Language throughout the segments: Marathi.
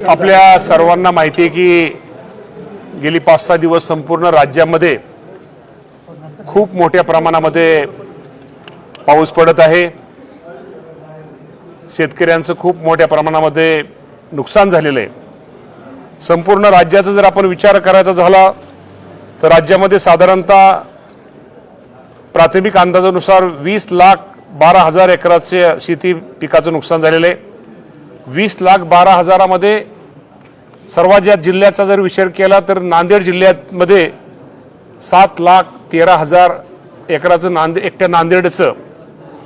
आपल्या सर्वांना माहिती आहे की गेली 5-6 दिवस संपूर्ण राज्यामध्ये खूप मोठ्या प्रमाणामध्ये पाऊस पडत आहे। शेतकऱ्यांचं खूप मोठ्या प्रमाणामध्ये नुकसान झालेलं आहे। संपूर्ण राज्याचा जर आपण विचार करायचा झाला तर राज्यामध्ये साधारणतः प्राथमिक अंदाजानुसार 20,12,000 एकराचे शेती पिकाचं नुकसान झालेलं आहे। 20,12,000 मध्ये सर्वात ज्या जिल्ह्याचा जर विचार केला तर नांदेड जिल्ह्यामध्ये 7,13,000 एकराचं एकट्या नांदेडचं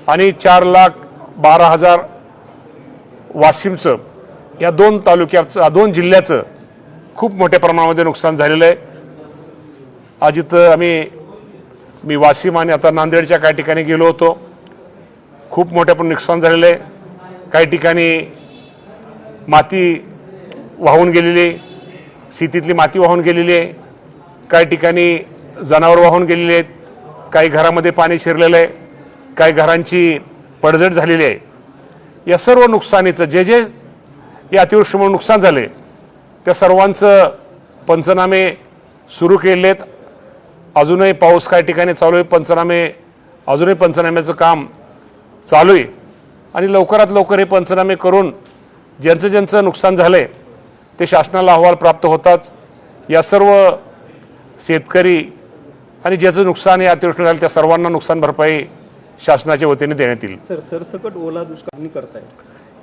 आणि 4,12,000 वाशिमचं या दोन तालुक्याचं दोन जिल्ह्याचं खूप मोठ्या प्रमाणामध्ये नुकसान झालेलं आहे। आज इथं मी वाशिम आणि आता नांदेडच्या काही ठिकाणी गेलो होतो। खूप मोठ्या नुकसान झालेलं आहे। काही ठिकाणी माती वाहून गेलेली, शेतीतली माती वाहून गेलेली आहे। काही ठिकाणी जनावर वाहून गेलेले आहेत। काही घरामध्ये पाणी शिरलेलं आहे। काही घरांची पडझड झालेली आहे। या सर्व नुकसानीचं जे या अतिवृष्टीमुळे नुकसान झाले त्या सर्वांचं पंचनामे सुरू केले आहेत। अजूनही पाऊस काही ठिकाणी चालू आहे। अजूनही पंचनाम्याचं काम चालू आहे आणि लवकरात लवकर हे पंचनामे करून ज्यांचं नुकसान झालंय ते शासनाला अहवाल प्राप्त होताच या सर्व शेतकरी आणि ज्याचं नुकसान या अतिवृष्टी झालं त्या सर्वांना नुकसान भरपाई शासनाच्या वतीने देण्यात येईल। सर, सरसकट ओला दुष्काळ करताय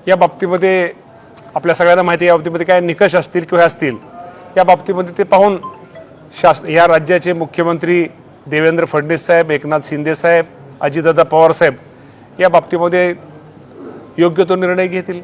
या बाबतीमध्ये आपल्या सगळ्यांना माहिती आहे या बाबतीमध्ये काय निकष असतील किंवा असतील या बाबतीमध्ये ते पाहून या राज्याचे मुख्यमंत्री देवेंद्र फडणवीस साहेब, एकनाथ शिंदे साहेब, अजितदादा पवार साहेब या बाबतीमध्ये योग्य तो निर्णय घेतील।